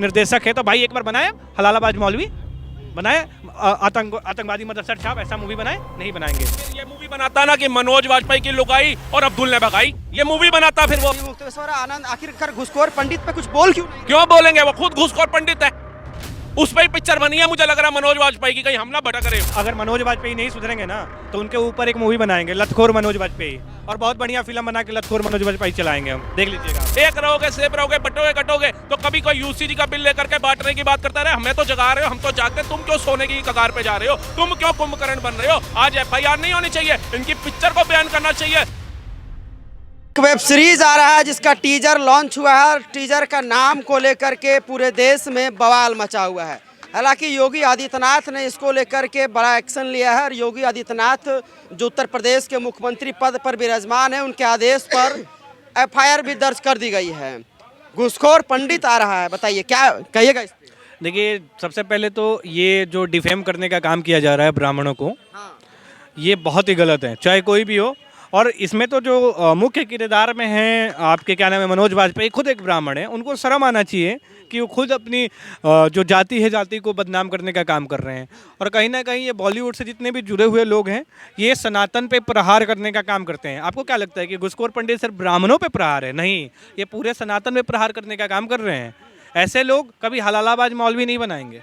निर्देशक है तो भाई एक बार बनाए हलालाबाज मौलवी, बनाए आतंकवादी मदरसा छाप, ऐसा मूवी बनाए? नहीं बनाएंगे। ये मूवी बनाता ना कि मनोज वाजपेयी की लुगाई और अब्दुल ने भगाई, ये मूवी बनाता फिर वो मुक्तेश्वर आनंद आखिरकार घुसखोर पंडित पे कुछ बोल क्यों नहीं? क्यों बोलेंगे, वो खुद घूसखोर पंडित है। उस पर ही पिक्चर बनी है, मुझे लग रहा है मनोज वाजपेयी की कहीं हमला भटक रहे। अगर मनोज वाजपेयी नहीं सुधरेंगे ना तो उनके ऊपर एक मूवी बनाएंगे लतखोर मनोज वाजपेयी, और बहुत बढ़िया फिल्म बना के लतखोर मनोज वाजपेयी चलाएंगे हम, देख लीजिएगा। एक रहोगे सेब रहोगे बटोगे कटोगे, तो कभी कोई यूसीडी का बिल लेकर के बांटने की बात करता रहे। हमें तो जगा रहे हो, हम तो जागते, तुम क्यों सोने की कगार पे जा रहे हो? तुम क्यों कुंभकर्ण बन रहे हो? आज FIR नहीं होनी चाहिए, इनकी पिक्चर को बैन करना चाहिए। वेब सीरीज आ रहा है जिसका टीजर लॉन्च हुआ है। टीजर का नाम को लेकर के पूरे देश में बवाल मचा हुआ है। हालांकि योगी आदित्यनाथ ने इसको लेकर के बड़ा एक्शन लिया है और योगी आदित्यनाथ जो उत्तर प्रदेश के मुख्यमंत्री पद पर विराजमान है, उनके आदेश पर FIR भी दर्ज कर दी गई है। घुसखोर पंडित आ रहा है, बताइए क्या कहिएगा? देखिए, सबसे पहले तो ये जो डिफेम करने का काम किया जा रहा है ब्राह्मणों को, ये बहुत ही गलत है, चाहे कोई भी हो। और इसमें तो जो मुख्य किरदार में हैं आपके क्या नाम है, मनोज वाजपेयी खुद एक ब्राह्मण है, उनको शर्म आना चाहिए कि वो खुद अपनी जो जाति है, जाति को बदनाम करने का काम कर रहे हैं। और कहीं ना कहीं ये बॉलीवुड से जितने भी जुड़े हुए लोग हैं, ये सनातन पे प्रहार करने का काम करते हैं। आपको क्या लगता है कि घुसखोर पंडित सिर्फ ब्राह्मणों पे प्रहार है? नहीं, ये पूरे सनातन पे प्रहार करने का काम कर रहे हैं। ऐसे लोग कभी हलालाबाज मौलवी नहीं बनाएंगे,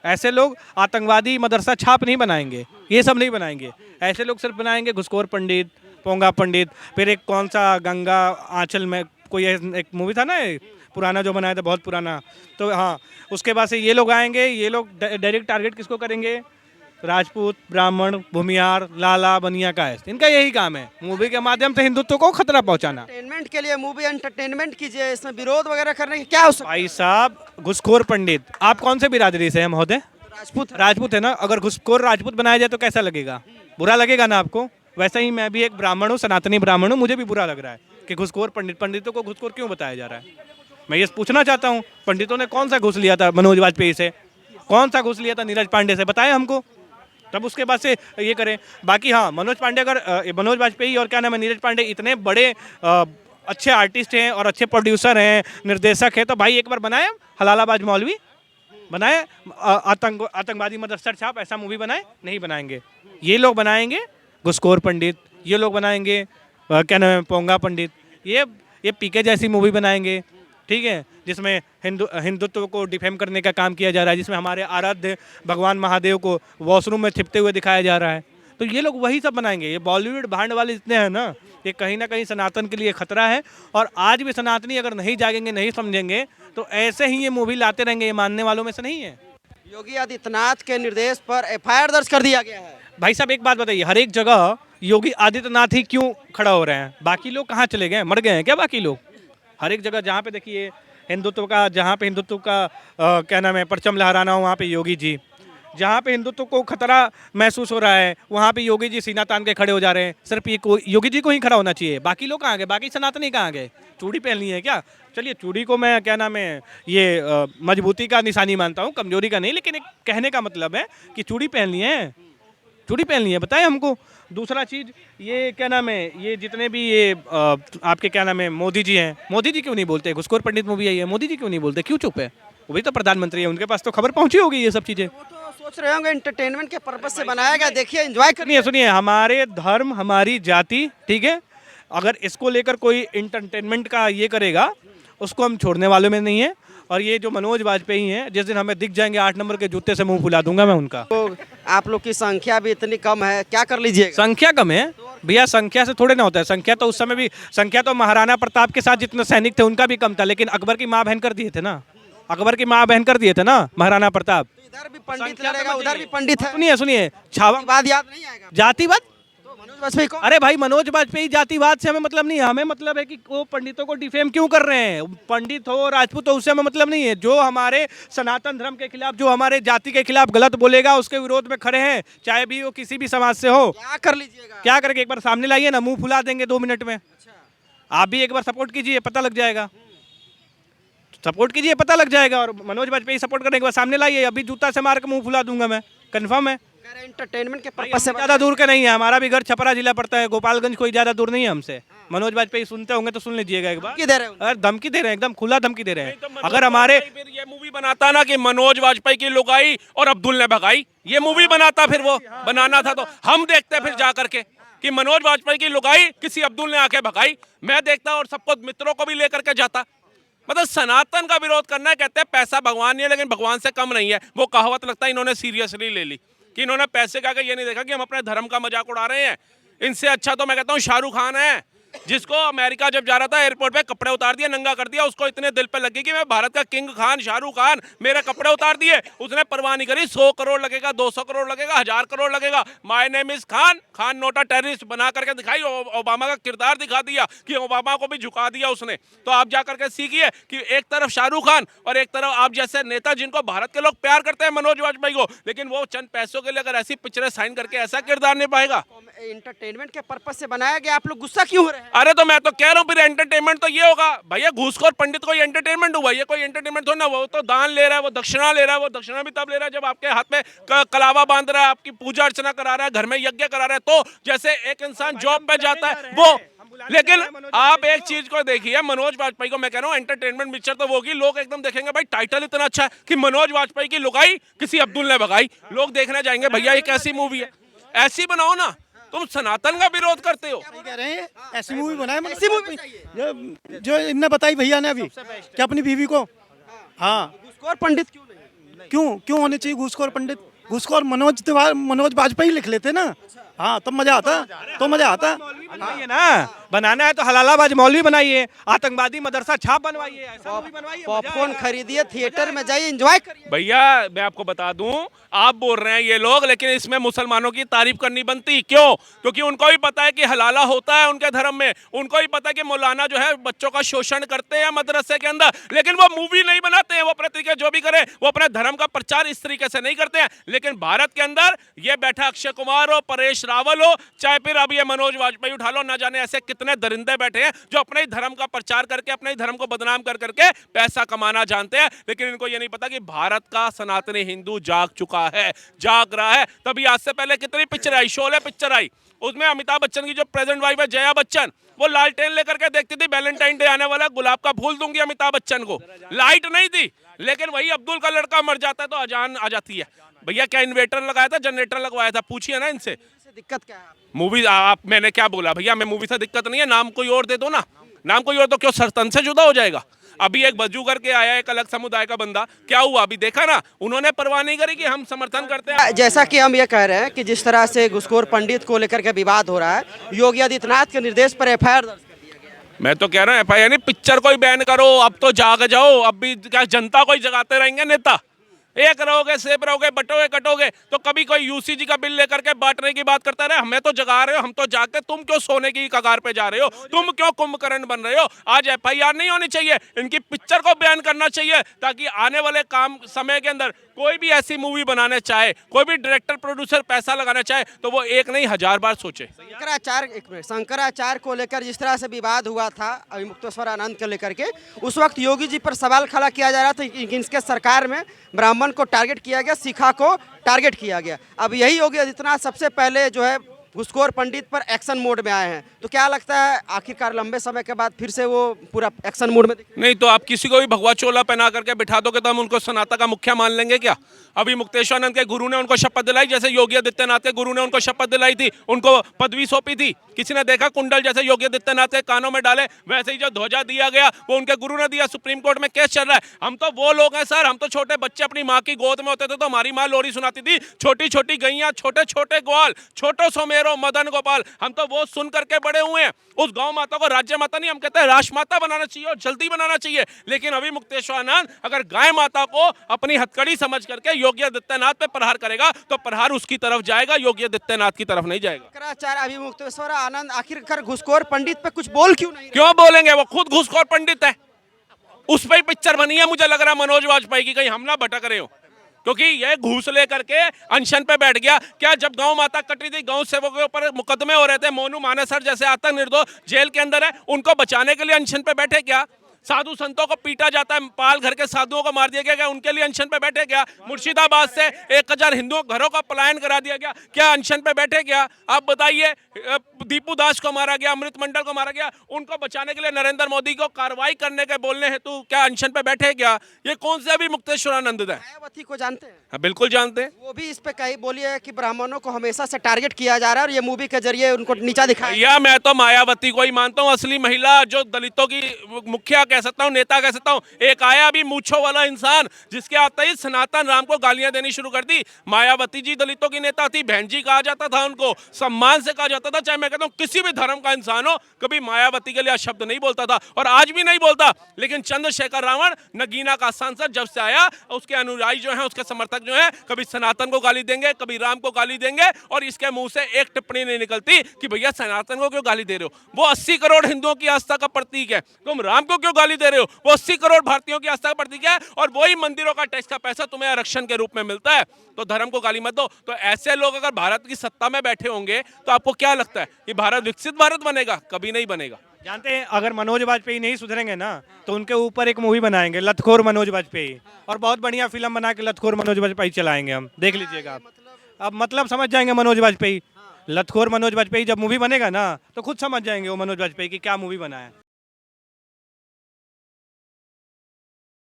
ऐसे लोग आतंकवादी मदरसा छाप नहीं बनाएंगे, ये सब नहीं बनाएंगे। ऐसे लोग सिर्फ बनाएंगे घुसखोर पंडित, पोंगा पंडित, फिर एक कौन सा गंगा आंचल में कोई एक मूवी था ना पुराना जो बनाया था, बहुत पुराना, तो हाँ, उसके बाद से ये लोग आएंगे। ये लोग डायरेक्ट टारगेट किसको करेंगे? राजपूत, ब्राह्मण, भूमियार, लाला, बनिया का है, इनका यही काम है मूवी के माध्यम से हिंदुत्व को खतरा पहुंचाना। एंटरटेनमेंट के लिए मूवी एंटरटेनमेंट कीजिए, इसमें विरोध वगैरह करने की क्या हो सकता है? भाई साहब, घुसखोर पंडित, आप कौन से बिरादरी से हैं महोदय? राजपूत राजपूत है ना। अगर घुसखोर राजपूत बनाया जाए तो कैसा लगेगा? बुरा लगेगा ना आपको? वैसे ही मैं भी एक ब्राह्मण हूँ, सनातनी ब्राह्मण हूँ, मुझे भी बुरा लग रहा है कि घुसखोर पंडितों को घुसखोर क्यों बताया जा रहा है। मैं ये पूछना चाहता हूँ, पंडितों ने कौन सा घुस लिया था मनोज वाजपेयी से, कौन सा घुस लिया था नीरज पांडे से, बताएं हमको, तब उसके बाद से ये करें। बाकी हाँ, मनोज वाजपेयी और क्या नाम है, नीरज पांडे इतने बड़े अच्छे आर्टिस्ट हैं और अच्छे प्रोड्यूसर हैं, निर्देशक हैं, तो भाई एक बार बनाए हलालाबाज मौलवी, बनाए आतंकवादी मदरसा छाप, ऐसा मूवी बनाए? नहीं बनाएंगे। ये लोग बनाएंगे घुसखोर पंडित, ये लोग बनाएंगे क्या नाम है, पोंगा पंडित, ये पीके जैसी मूवी बनाएंगे, ठीक है, जिसमें हिंदुत्व को डिफेम करने का काम किया जा रहा है, जिसमें हमारे आराध्य भगवान महादेव को वॉशरूम में छिपते हुए दिखाया जा रहा है। तो ये लोग वही सब बनाएंगे। ये बॉलीवुड भांड वाले जितने हैं ना, ये कहीं ना कहीं सनातन के लिए खतरा है। और आज भी सनातनी अगर नहीं जागेंगे, नहीं समझेंगे, तो ऐसे ही ये मूवी लाते रहेंगे। ये मानने वालों में से नहीं है। योगी आदित्यनाथ के निर्देश पर FIR दर्ज कर दिया गया है। भाई साहब, एक बात बताइए, हर एक जगह योगी आदित्यनाथ ही क्यों खड़ा हो रहे हैं? बाकी लोग कहाँ चले गए? मर गए हैं क्या बाकी लोग? हर एक जगह जहाँ पे देखिए हिंदुत्व का क्या नाम है, परचम लहराना हो, वहाँ पे योगी जी। जहाँ पे हिंदुत्व को खतरा महसूस हो रहा है, वहाँ पे योगी जी सीना तान के खड़े हो जा रहे हैं। सिर्फ ये योगी जी को ही खड़ा होना चाहिए, बाकी लोग कहाँ गए? बाकी सनातनी कहाँ गए? चूड़ी पहननी है क्या? चलिए, चूड़ी को मैं क्या नाम है, ये मजबूती का निशानी मानता हूँ, कमजोरी का नहीं, लेकिन एक कहने का मतलब है कि चूड़ी पहननी है, चूड़ी पहननी है, बताएं हमको। दूसरा चीज़, ये क्या नाम है, ये जितने भी ये आपके क्या नाम है, मोदी जी हैं, मोदी जी क्यों नहीं बोलते? घुसखोर पंडित मूवी आई है, मोदी जी क्यों नहीं बोलते? क्यों चुप है? वो भी तो प्रधानमंत्री है, उनके पास तो खबर पहुंची होगी ये सब चीज़ें। वो तो सोच रहे होंगे एंटरटेनमेंट के पर्पस से बनाया गया, देखिए एंजॉय करिए। सुनिए, हमारे धर्म, हमारी जाति, ठीक है, अगर इसको लेकर कोई एंटरटेनमेंट का ये करेगा, उसको हम छोड़ने वालों में नहीं है। और ये जो मनोज वाजपेयी हैं, जिस दिन हमें दिख जाएंगे 8 नंबर के जूते से मुंह फुला दूंगा मैं उनका। तो आप लोग की संख्या भी इतनी कम है, क्या कर लीजिएगा? संख्या कम है भैया, संख्या से थोड़े ना होता है। संख्या तो उस समय भी, संख्या तो महाराणा प्रताप के साथ जितने सैनिक थे उनका भी कम था, लेकिन अकबर की माँ बहन कर दिए थे ना, अकबर की माँ बहन कर दिए थे ना महाराणा प्रताप। इधर भी पंडित लड़ेगा, उधर भी पंडित है। सुनिए, छावा बात याद नहीं आएगा? जातिवाद? तो मनोज वाजपेयी को अरे भाई, मनोज वाजपेयी जातिवाद से हमें मतलब नहीं है। हमें मतलब है कि वो पंडितों को डिफेम क्यों कर रहे हैं। पंडित हो, राजपूत हो, उससे हमें मतलब नहीं है। जो हमारे सनातन धर्म के खिलाफ, जो हमारे जाति के खिलाफ गलत बोलेगा, उसके विरोध में खड़े हैं, चाहे भी वो किसी भी समाज से हो। क्या कर लीजिएगा? क्या करके, एक बार सामने लाइए ना, मुंह फुला देंगे 2 मिनट में। आप भी एक बार सपोर्ट कीजिए, पता लग जाएगा। सपोर्ट कीजिए, पता लग जाएगा। और मनोज वाजपेयी सपोर्ट करने के बाद सामने लाइए, अभी जूता से मार के मुंह फुला दूंगा मैं, कंफर्म है। एंटरटेनमेंट के पर्पस से ज़्यादा दूर के नहीं है, हमारा भी घर छपरा जिला पड़ता है, गोपालगंज कोई ज़्यादा दूर नहीं है हमसे। मनोज वाजपेयी सुनते होंगे तो सुन लीजिएगा एक बार। धमकी दे रहे हैं उनको। अरे धमकी दे रहे हैं, एकदम खुला धमकी दे रहे नहीं तो हैं। मनोज अगर हमारे वाजपेयी फिर ये मूवी बनाता ना कि मनोज वाजपेयी की लुगाई और अब्दुल ने भगाई, ये मूवी बनाता, फिर वो बनाना था तो हम देखते फिर जा करके कि मनोज वाजपेयी की लुगाई किसी अब्दुल ने आके भगाई, मैं देखता और सबको मित्रों को भी लेकर के जाता। मतलब सनातन का विरोध करना है, कहते हैं पैसा भगवान नहीं है लेकिन भगवान से कम नहीं है। वो कहावत लगता है इन्होंने सीरियसली ले ली कि इन्होंने पैसे का ये नहीं देखा कि हम अपने धर्म का मजाक उड़ा रहे हैं। इनसे अच्छा तो मैं कहता हूँ शाहरुख खान है, जिसको अमेरिका जब जा रहा था एयरपोर्ट पे कपड़े उतार दिए, नंगा कर दिया, उसको इतने दिल पे लगी कि मैं भारत का किंग खान शाहरुख खान, मेरे कपड़े उतार दिए, उसने परवाह नहीं करी। 100 करोड़ लगेगा, 200 करोड़ लगेगा, 1000 करोड़ लगेगा, my name is Khan, Khan note a terrorist बना करके दिखाई। ओबामा का किरदार दिखा दिया कि ओबामा को भी झुका दिया उसने। तो आप जा करके सीखिए कि एक तरफ शाहरुख खान और एक तरफ आप जैसे नेता जिनको भारत के लोग प्यार करते हैं, मनोज वाजपेयी को, लेकिन वो चंद पैसों के लिए अगर ऐसी पिक्चरें साइन करके ऐसा किरदार नहीं पाएगा। इंटरटेनमेंट के पर्पज से बनाया गया, आप लोग गुस्सा क्यों हो रहे हैं? अरे तो मैं तो कह रहा हूँ फिर एंटरटेनमेंट तो ये होगा भैया, घूसखोर पंडित कोई एंटरटेनमेंट हुआ? ये कोई एंटरटेनमेंट थोड़ा ना, वो तो दान ले रहा है, वो दक्षिणा ले रहा है। वो दक्षिणा भी तब ले रहा है जब आपके हाथ में कलावा बांध रहा है, आपकी पूजा अर्चना करा रहा है, घर में यज्ञ करा रहा है। तो जैसे एक इंसान जॉब पे जाता है वो, लेकिन आप एक चीज को देखिए, मनोज वाजपेयी को मैं कह रहा हूँ एंटरटेनमेंट पिक्चर तो होगी, लोग एकदम देखेंगे भाई टाइटल इतना अच्छा है कि मनोज वाजपेयी की लुगाई किसी अब्दुल ने भगाई, लोग देखने जाएंगे भैया ये कैसी मूवी है। ऐसी बनाओ ना, तुम सनातन का विरोध करते हो। कह रहे हैं ऐसी मूवी बनाए, ऐसी मूवी चाहिए। जो इनने बताई भैया ने अभी कि अपनी बीवी को, हाँ घूसखोर पंडित क्यों नहीं? क्यों होने चाहिए घूसखोर पंडित? घूसखोर मनोज वाजपेयी लिख लेते ना, हाँ तब मजा आता, तो मजा आता। बनाइए ना, बनाना है तो हलालाबाज मौलवी बनाइए, आतंकवादी मदरसा छाप बनवाइए, ऐसा मूवी बनवाइए। पॉपकॉर्न खरीदिए, थिएटर में जाइए, एंजॉय करिए। भैया मैं आपको बता दूं, आप बोल रहे हैं ये लोग, लेकिन इसमें मुसलमानों की तारीफ करनी बनती। क्यों? क्योंकि उनको भी पता है कि हलाला होता है उनके धर्म में, उनको भी पता है कि मौलाना जो है बच्चों का शोषण करते हैं मदरसे के अंदर, लेकिन वो मूवी नहीं बनाते हैं। वो अपने तरीके जो भी करे, वो अपने धर्म का प्रचार इस तरीके से नहीं करते हैं। लेकिन भारत के अंदर ये बैठा अक्षय कुमार हो, परेश रावल हो, चाहे फिर अब ये मनोज वाजपेयी उठा लो, ना जाने ऐसे कितने दरिंदे बैठे हैं जो अपने ही धर्म का प्रचार करके अपने ही धर्म को बदनाम कर करके पैसा कमाना जानते हैं। लेकिन इनको ये नहीं पता कि भारत का सनातनी हिंदू जाग चुका है, जाग रहा है। तभी आज से पहले कितनी पिक्चर आई, शोले पिक्चर आई, उसमें अमिताभ बच्चन की जो प्रेजेंट वाइफ है जया बच्चन, वो लालटेन लेकर के देखती थी, वैलेंटाइन डे आने वाला, गुलाब का फूल दूंगी अमिताभ बच्चन को। लाइट नहीं थी, लेकिन वही अब्दुल का लड़का मर जाता है तो अजान आ जाती है। भैया क्या इन्वर्टर लगाया था, जनरेटर लगवाया था? पूछिए ना इनसे। दिक्कत क्या है? मूवी आप, मैंने क्या बोला भैया, मैं मूवी से दिक्कत नहीं है, नाम कोई और दे दो ना, नाम कोई और तो क्यों सरतन से जुदा हो जाएगा? अभी एक बजू करके आया एक अलग समुदाय का बंदा, क्या हुआ अभी देखा ना, उन्होंने परवाह नहीं करी कि हम समर्थन करते हैं। जैसा कि हम ये कह रहे हैं कि जिस तरह से घूसखोर पंडित को लेकर के विवाद हो रहा है, योगी आदित्यनाथ के निर्देश पर एफआईआर दर्ज कर दिया गया। मैं तो कह रहा हूँ एफआईआर नहीं, पिक्चर को ही बैन करो, अब तो जाग जाओ। अब भी क्या जनता को ही जगाते रहेंगे नेता? एक रहोगे, सेब रहोगे, बटोगे कटोगे, तो कभी कोई यूसीजी का बिल लेकर के बांटने की बात करता रहे। हमें तो जगा रहे हो, हम तो जागते, तुम क्यों सोने की कगार पे जा रहे हो? तुम क्यों कुंभकर्ण बन रहे हो? आज एफआईआर नहीं होनी चाहिए, इनकी पिक्चर को बैन करना चाहिए, ताकि आने वाले काम समय के अंदर कोई भी ऐसी मूवी बनाने चाहे, कोई भी डायरेक्टर प्रोड्यूसर पैसा लगाना चाहे, तो वो एक नहीं 1000 बार सोचे। शंकराचार्य को लेकर जिस तरह से विवाद हुआ था अभी मुक्तेश्वर आनंद को लेकर के, उस वक्त योगी जी पर सवाल खड़ा किया जा रहा था कि इनके सरकार में ब्राह्मण को टारगेट किया गया, सिखा को टारगेट किया गया। अब यही योगी आदित्यनाथ सबसे पहले जो है घुसखोर पंडित पर एक्शन मोड में आए हैं, तो क्या लगता है आखिरकार लंबे समय के बाद फिर से वो पूरा एक्शन मोड में नहीं तो आप किसी को भी भगवा चोला पहना करके बिठा दोगे तो हम उनको सनातन का मुखिया मान लेंगे क्या? अभी मुक्तेश्वरानंद के गुरु ने उनको शपथ दिलाई, जैसे योगी आदित्यनाथ के गुरु ने उनको शपथ दिलाई थी, उनको पदवी सौंपी थी। किसी ने देखा कुंडल जैसे योगी आदित्यनाथ के कानों में डाले, वैसे ही जो ध्वजा दिया गया वो उनके गुरु ने दिया। सुप्रीम कोर्ट में केस चल रहा है। हम तो वो लोग हैं सर, हम तो छोटे बच्चे अपनी माँ की गोद में होते थे तो हमारी माँ लोरी सुनाती थी, छोटी छोटी गैया, छोटे छोटे ग्वाल, छोटो सोमेरो मदन गोपाल, हम तो वो सुन करके बड़े हुए हैं। उस गौ माता को राज्य माता नहीं, हम कहते हैं राष्ट्र माता बनाना चाहिए और जल्दी बनाना चाहिए। लेकिन अभी मुक्तेश्वरानंद अगर गाय माता को अपनी हथकड़ी समझ करके योगी आदित्यनाथ पे प्रहार करेगा तो प्रहार उसकी तरफ जाएगा, योगी आदित्यनाथ की तरफ नहीं जाएगा। शंकराचार्य अभी मुक्तेश्वर आनंद आखिरकार घुसखोर पंडित पे कुछ बोल क्यों नहीं? क्यों बोलेंगे? वो खुद घुसखोर पंडित है, उस पर ही पिक्चर बनी है। मुझे लग रहा है मनोज वाजपेयी की कहीं हम ना भटक रहे हो, क्योंकि ये घूस लेकर के अनशन पे बैठ गया। क्या जब गौ माता कट रही थी, गौ सेवकों के ऊपर मुकदमे हो रहे थे, मोनू मानेसर जैसे आतंक निर्दोष जेल के अंदर है, उनको बचाने के लिए अनशन पे बैठे क्या? साधु संतों को पीटा जाता है, पाल घर के साधुओं को मार दिया गया, क्या उनके लिए अनशन पे बैठे? क्या मुर्शिदाबाद से 1000 हिंदुओं घरों का पलायन करा दिया गया, क्या अनशन पे बैठे? क्या आप बताइए? दीपू दास को मारा गया, अमृत मंडल को मारा गया, उनको बचाने के लिए नरेंद्र मोदी को कार्रवाई करने के बोलने हेतु क्या अनशन पे बैठे? क्या ये कौन से अभी मुक्तेश्वरानंद है? मायावती को जानते हैं? हाँ, बिल्कुल जानते हैं। वो भी इस पे कही बोली है कि ब्राह्मणों को हमेशा से टारगेट किया जा रहा है और ये मूवी के जरिए उनको नीचा दिखाया। भैया मैं तो मायावती को ही मानता हूँ असली महिला, जो दलितों की मुखिया कह सकता हूँ, नेता कह सकता हूँ। एक आया अभी मूछों वाला इंसान जिसके आते ही सनातन राम को गालियां देनी शुरू कर दी। मायावती जी दलितों की नेता थी, बहन जी कहा जाता था उनको, सम्मान से कहा जाता था। चाहे मैं कहता हूँ किसी भी धर्म का इंसान हो, कभी मायावती के लिए शब्द नहीं बोलता था और आज भी नहीं बोलता। लेकिन चंद्रशेखर रावण नगीना का सांसद जब से आया, उसके अनुयायी जो है, उसके समर्थक जो है, कभी सनातन को गाली देंगे, कभी राम को गाली देंगे और इसके मुंह से एक टिप्पणी नहीं निकलती कि भैया सनातन को क्यों गाली दे रहे हो? वो 80 करोड़ हिंदुओं की आस्था का प्रतीक है, तुम राम को क्यों गाली दे रहे हो? वो 80 करोड़ भारतीयों की आस्था का प्रतीक है और वही मंदिरों का टैक्स का पैसा तुम्हें आरक्षण के रूप में मिलता है, तो धर्म को गाली मत दो। तो ऐसे लोग अगर भारत की सत्ता में बैठे होंगे तो आपको क्या लगता है कि भारत विकसित भारत बनेगा? कभी नहीं बनेगा। जानते हैं, अगर मनोज वाजपेयी नहीं सुधरेंगे ना तो उनके ऊपर एक मूवी बनाएंगे, लतखोर मनोज वाजपेयी, और बहुत बढ़िया फिल्म बना के लतखोर मनोज वाजपेयी चलाएंगे हम, देख लीजिएगा आप। अब मतलब समझ जाएंगे मनोज वाजपेयी, लतखोर मनोज वाजपेयी जब मूवी बनेगा ना तो खुद समझ जाएंगे वो मनोज वाजपेयी की क्या मूवी बना है।